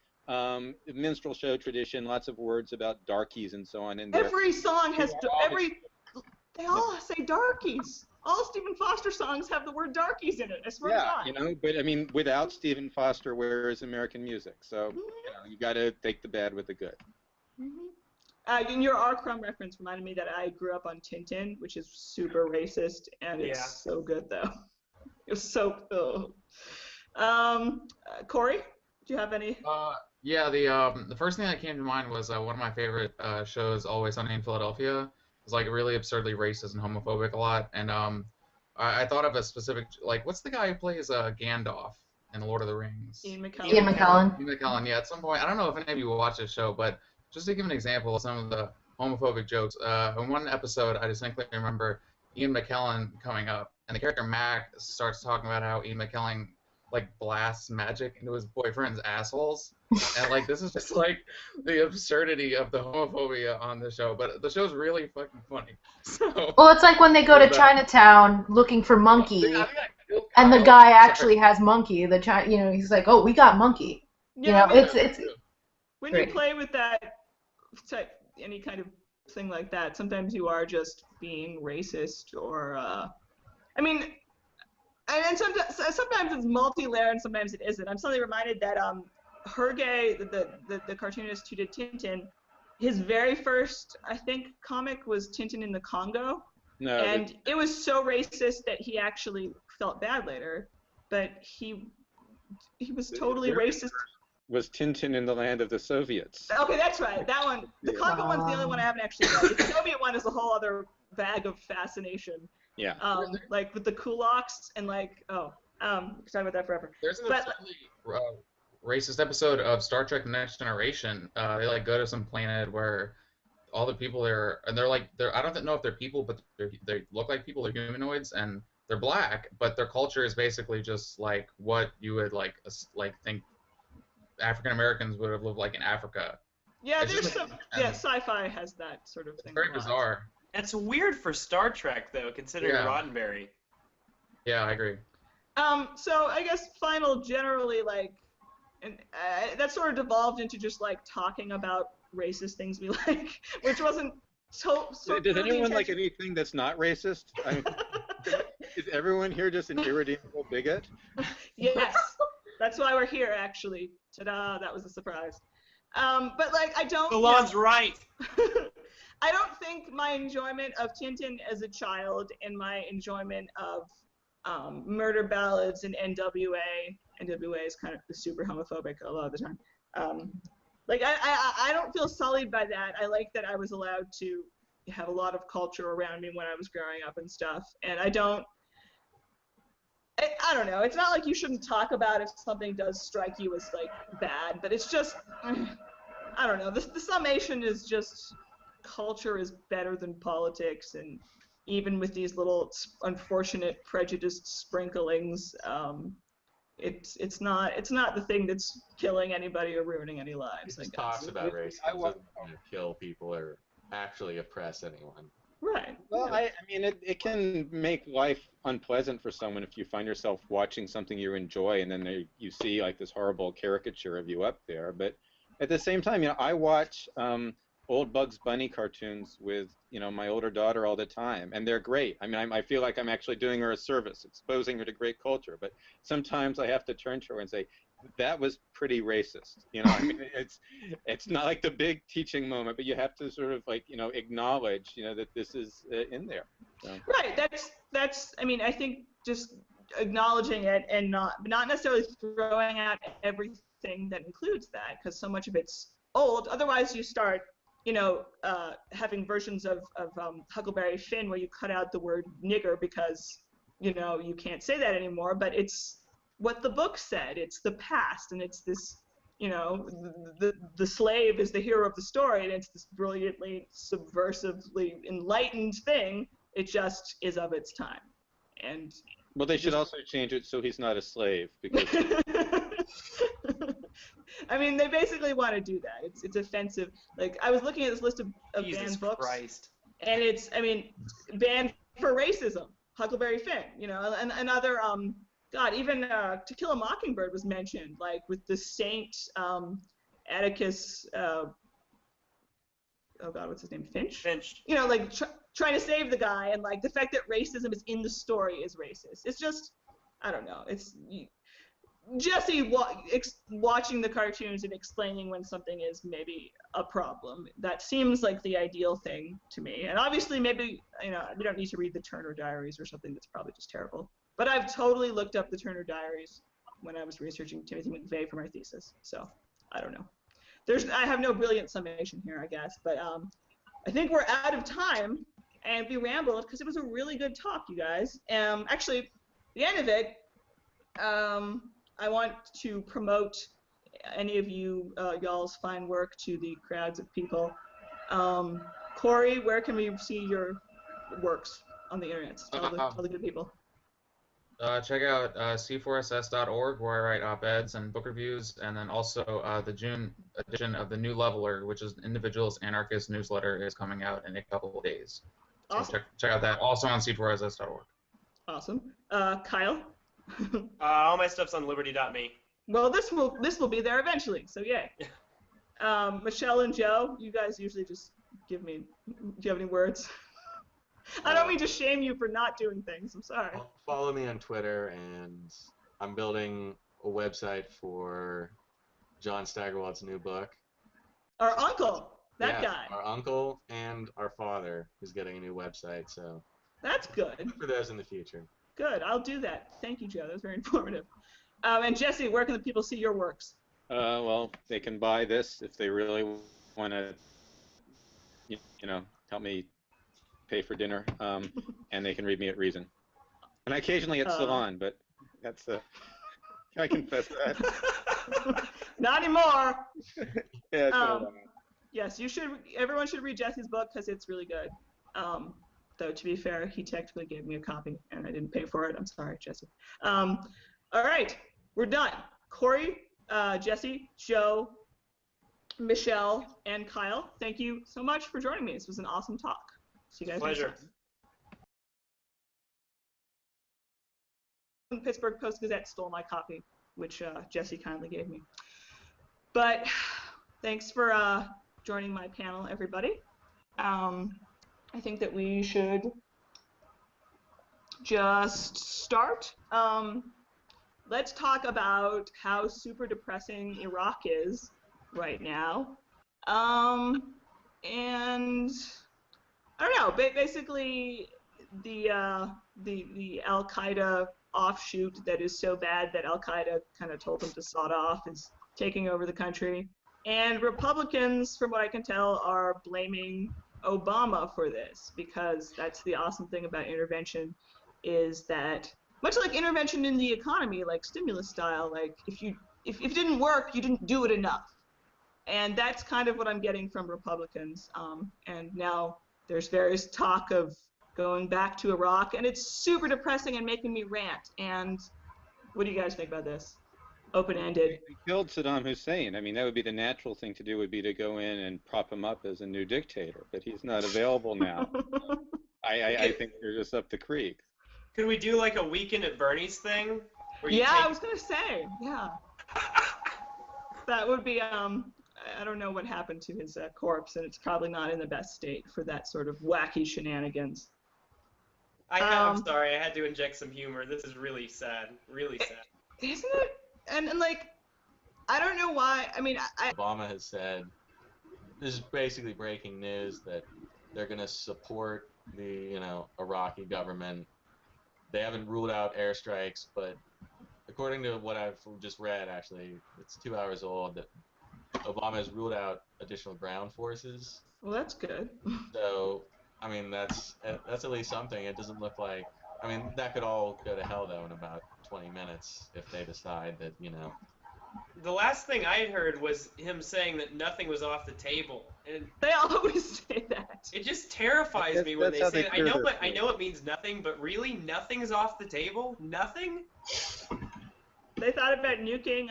minstrel show tradition, lots of words about darkies and so on in there. Every song has they all say darkies. All Stephen Foster songs have the word darkies in it. I swear to God. You know, but I mean, without Stephen Foster, where is American music? So you got to take the bad with the good. And your R. Crumb reference reminded me that I grew up on Tintin, which is super racist, and it's so good though. It was so. Corey, do you have any? Yeah, the first thing that came to mind was one of my favorite shows, Always Sunny in Philadelphia. It's like really absurdly racist and homophobic a lot, and I thought of a specific, like, what's the guy who plays Gandalf in Lord of the Rings? Ian McKellen. Ian McKellen. Ian McKellen, yeah. At some point, I don't know if any of you will watch this show, but just to give an example of some of the homophobic jokes, in one episode, I distinctly remember Ian McKellen coming up, and the character Mac starts talking about how Ian McKellen like blasts magic into his boyfriend's assholes, and like this is just like the absurdity of the homophobia on the show, but the show's really fucking funny. So, well, it's like when they go to Chinatown looking for Monkey, and the guy actually has Monkey. He's like, "Oh, we got Monkey." Yeah, it's when great. you play with that type, any kind of thing like that, sometimes you are just being racist, or I mean. And sometimes it's multi-layered and sometimes it isn't. I'm suddenly reminded that Hergé, the cartoonist who did Tintin, his very first, I think, comic was Tintin in the Congo. No, and it was so racist that he actually felt bad later. But he was totally racist. Was Tintin in the Land of the Soviets. Okay, that's right. That one. The Congo one's the only one I haven't actually read. The Soviet one is a whole other bag of fascination. Yeah. Like with the kulaks and like, we can talk about that forever. There's an absurdly racist episode of Star Trek: The Next Generation. They like go to some planet where all the people there, and they're I don't know if they're people, but they look like people. They're humanoids and they're black, but their culture is basically just like what you would like think African Americans would have lived like in Africa. Yeah, there's some. Yeah, sci-fi has that sort of thing. It's very bizarre. That's weird for Star Trek, though, considering Roddenberry. Yeah, I agree. So I guess final generally, like, and that sort of devolved into just like talking about racist things we like, which wasn't so. Does anyone like anything that's not racist? I mean, is everyone here just an irredeemable bigot? Yes, that's why we're here, actually. Ta-da! That was a surprise. But like, I don't. Milan's right. I don't think my enjoyment of Tintin as a child and my enjoyment of murder ballads and NWA is kind of super homophobic a lot of the time. Like I don't feel sullied by that. I like that I was allowed to have a lot of culture around me when I was growing up and stuff. And I don't know. It's not like you shouldn't talk about if something does strike you as like bad, but it's just I don't know. The summation is just culture is better than politics, and even with these little unfortunate prejudiced sprinklings, it's not the thing that's killing anybody or ruining any lives. It just talks about racism. It doesn't kill people or actually oppress anyone. Right. Well, I mean, it can make life unpleasant for someone if you find yourself watching something you enjoy and then you see like this horrible caricature of you up there. But at the same time, I watch old Bugs Bunny cartoons with, my older daughter all the time, and they're great. I mean, I feel like I'm actually doing her a service, exposing her to great culture. But sometimes I have to turn to her and say, that was pretty racist. I mean, it's not like the big teaching moment, but you have to sort of like, acknowledge, that this is in there. So. Right. That's. I mean, I think just acknowledging it and not necessarily throwing out everything that includes that, because so much of it's old. Otherwise, you start, having versions of Huckleberry Finn where you cut out the word nigger because, you can't say that anymore. But it's what the book said. It's the past, and it's this, the slave is the hero of the story, and it's this brilliantly, subversively enlightened thing. It just is of its time. And well, they should also change it so he's not a slave, because I mean, they basically want to do that. It's offensive. Like, I was looking at this list of banned books, Christ. And it's, I mean, banned for racism. Huckleberry Finn, and other, God, even To Kill a Mockingbird was mentioned, like with the Saint Atticus. Oh God, what's his name? Finch. Finch. Like trying to save the guy, and like the fact that racism is in the story is racist. It's just, I don't know. It's Jesse watching the cartoons and explaining when something is maybe a problem. That seems like the ideal thing to me. And obviously, maybe we don't need to read the Turner Diaries or something that's probably just terrible. But I've totally looked up the Turner Diaries when I was researching Timothy McVeigh for my thesis. So I don't know. I have no brilliant summation here, I guess. But I think we're out of time, and we rambled because it was a really good talk, you guys. Actually, at the end of it, I want to promote any of y'all's fine work to the crowds of people. Corey, where can we see your works on the internet? All the good people. Check out c4ss.org, where I write op-eds and book reviews, and then also the June edition of The New Leveler, which is an Individualist Anarchist newsletter, is coming out in a couple of days. Awesome. So check out that, also on c4ss.org. Awesome. Kyle? All my stuff's on liberty.me. Well, this will be there eventually, so yay. Michelle and Joe, you guys usually just do you have any words? I don't mean to shame you for not doing things. I'm sorry. Follow me on Twitter, and I'm building a website for John Steigerwald's new book. Our uncle, that guy. Our uncle and our father is getting a new website, so that's good. For those in the future. Good, I'll do that. Thank you, Joe. That was very informative. And Jesse, where can the people see your works? Well, they can buy this if they really want to, help me pay for dinner, and they can read me at Reason. And occasionally at Salon, but that's I confess that. Not anymore. Yeah. Yes, everyone should read Jesse's book because it's really good. Though to be fair, he technically gave me a copy and I didn't pay for it. I'm sorry, Jesse. All right, we're done. Corey, Jesse, Joe, Michelle, and Kyle, thank you so much for joining me. This was an awesome talk. See you guys Pleasure. next time. The Pittsburgh Post-Gazette stole my copy, which Jesse kindly gave me. But thanks for joining my panel, everybody. I think that we should just start. Let's talk about how super depressing Iraq is right now. And I don't know. Basically, the Al Qaeda offshoot that is so bad that Al Qaeda kind of told them to sod off is taking over the country, and Republicans, from what I can tell, are blaming Obama for this because that's the awesome thing about intervention, is that much like intervention in the economy, like stimulus style, like if it didn't work, you didn't do it enough. And that's kind of what I'm getting from Republicans. And now there's various talk of going back to Iraq, and it's super depressing and making me rant. And what do you guys think about this? Open-ended. They killed Saddam Hussein. I mean, that would be the natural thing to do, would be to go in and prop him up as a new dictator. But he's not available now. I think they're just up the creek. Could we do like a Weekend at Bernie's thing? Yeah, I was gonna say, yeah. That would be, I don't know what happened to his corpse, and it's probably not in the best state for that sort of wacky shenanigans. I'm sorry, I had to inject some humor. This is really sad. Really sad. Isn't it? And like, I don't know why. I mean, Obama has said, this is basically breaking news, that they're going to support the, Iraqi government. They haven't ruled out airstrikes, but according to what I've just read, actually, it's 2 hours old, that Obama has ruled out additional ground forces. Well, that's good. So, I mean, that's at least something. It doesn't look like, I mean, that could all go to hell, though, in about 20 minutes if they decide that, The last thing I heard was him saying that nothing was off the table, and They always say that. it just terrifies me when they That's how say they that. cure their I know it means nothing, but really, nothing's off the table? Nothing? They thought about nuking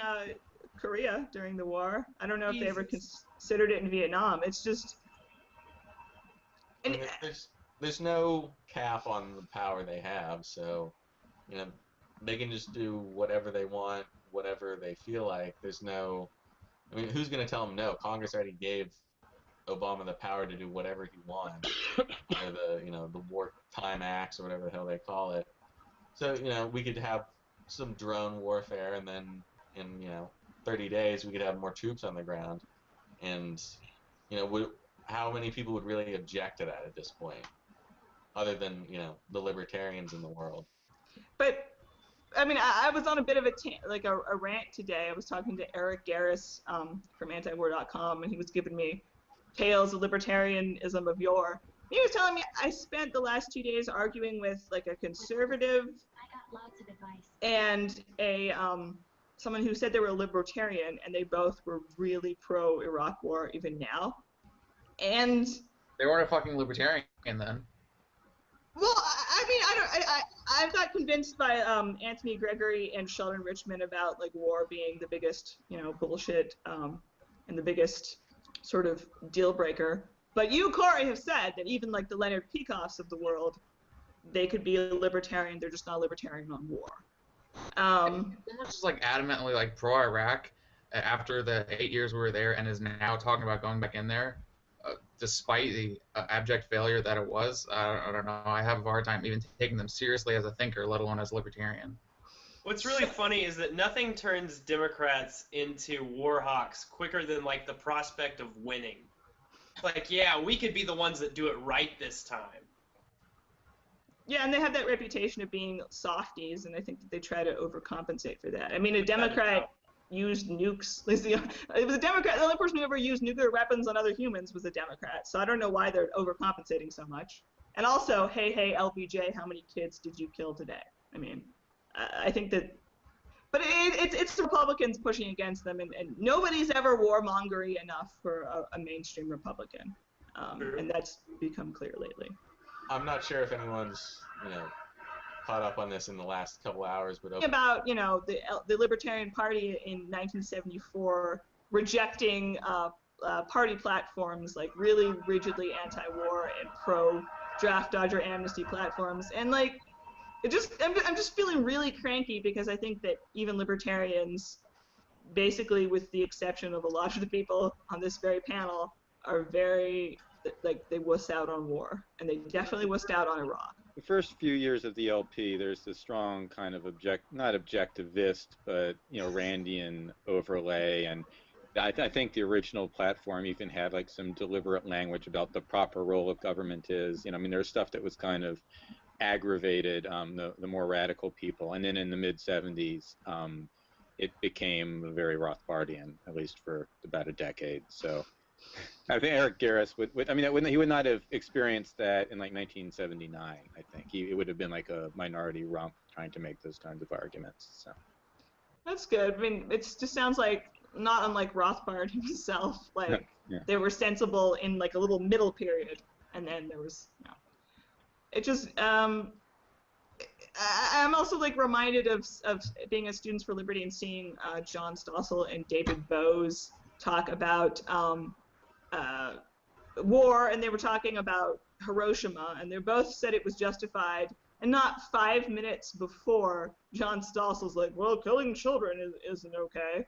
Korea during the war. I don't know if they ever Jesus. considered it in Vietnam. It's just. I mean, there's no cap on the power they have, so, they can just do whatever they want, whatever they feel like. There's no, I mean, who's going to tell them no? Congress already gave Obama the power to do whatever he wants, or the wartime acts or whatever the hell they call it. So, we could have some drone warfare, and then in 30 days we could have more troops on the ground, and how many people would really object to that at this point, other than the libertarians in the world? But I mean, I was on a bit of a rant today. I was talking to Eric Garris from antiwar.com, and he was giving me tales of libertarianism of yore. He was telling me I spent the last 2 days arguing with like a conservative and a someone who said they were a libertarian, and they both were really pro-Iraq war even now. And They weren't a fucking libertarian then. well, I mean, I'm not convinced by Anthony Gregory and Sheldon Richman about like war being the biggest, bullshit and the biggest sort of deal breaker. But you, Corey, have said that even like the Leonard Peikoffs of the world, they could be a libertarian. They're just not a libertarian on war. Someone's just like adamantly like pro-Iraq after the 8 years we were there, and is now talking about going back in there, despite the abject failure that it was. I don't know. I have a hard time even taking them seriously as a thinker, let alone as a libertarian. What's really funny is that nothing turns Democrats into war hawks quicker than like the prospect of winning. Like, yeah, we could be the ones that do it right this time. Yeah, and they have that reputation of being softies, and I think that they try to overcompensate for that. I mean, a Democrat used nukes. It was a Democrat. The only person who ever used nuclear weapons on other humans was a Democrat. So I don't know why they're overcompensating so much. And also, hey, LBJ, how many kids did you kill today? I mean, I think that, but it's the Republicans pushing against them, and nobody's ever warmongery enough for a mainstream Republican, and that's become clear lately. I'm not sure if anyone's, caught up on this in the last couple hours, but about the Libertarian Party in 1974 rejecting party platforms like really rigidly anti-war and pro-draft dodger amnesty platforms, and like I'm just feeling really cranky because I think that even libertarians, basically with the exception of a lot of the people on this very panel, are very like they wuss out on war, and they definitely wussed out on Iraq. The first few years of the LP, there's this strong kind of not objectivist, but Randian overlay, and I think the original platform even had like some deliberate language about the proper role of government is. I mean, there's stuff that was kind of aggravated the more radical people, and then in the mid '70s, it became very Rothbardian, at least for about a decade. So I think Eric Garris he would not have experienced that in like 1979. I think it would have been like a minority rump trying to make those kinds of arguments. So That's good. I mean, it just sounds like not unlike Rothbard himself. Like yeah. they were sensible in like a little middle period, and then there was it just I'm also like reminded of being a Students for Liberty and seeing John Stossel and David Bose talk about war, and they were talking about Hiroshima, and they both said it was justified. And not 5 minutes before, John Stossel's like, well, killing children isn't okay.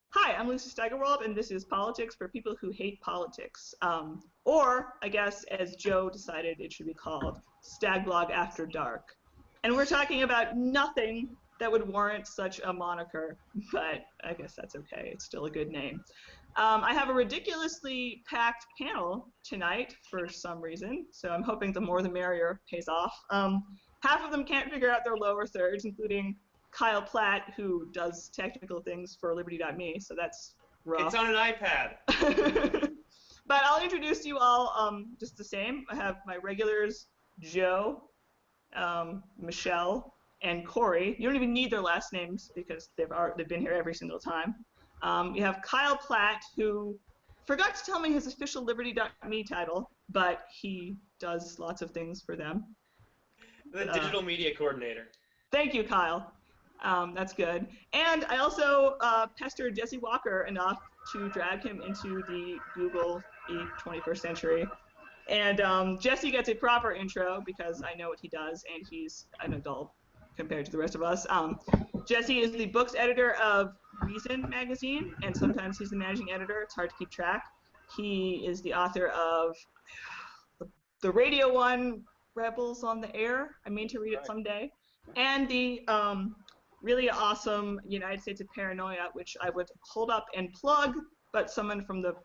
Hi, I'm Lucy Steigerwald, and this is Politics for People Who Hate Politics. Or, I guess, as Joe decided it should be called, Stag Blog After Dark. And we're talking about nothing that would warrant such a moniker, but I guess that's okay. It's still a good name. I have a ridiculously packed panel tonight for some reason, so I'm hoping the more the merrier pays off. Half of them can't figure out their lower thirds, including Kyle Platt, who does technical things for Liberty.me, so that's rough. It's on an iPad. But I'll introduce you all just the same. I have my regulars, Joe, Michelle, and Corey. You don't even need their last names because they've been here every single time. You have Kyle Platt, who forgot to tell me his official Liberty.me title, but he does lots of things for them. The digital media coordinator. Thank you, Kyle. That's good. And I also pestered Jesse Walker enough to drag him into the Google 21st century. And Jesse gets a proper intro because I know what he does, and he's an adult compared to the rest of us. Jesse is the books editor of Reason magazine, and sometimes he's the managing editor. It's hard to keep track. He is the author of the Radio 1 Rebels on the Air. I mean to read it someday. And the really awesome United States of Paranoia, which I would hold up and plug, but someone from the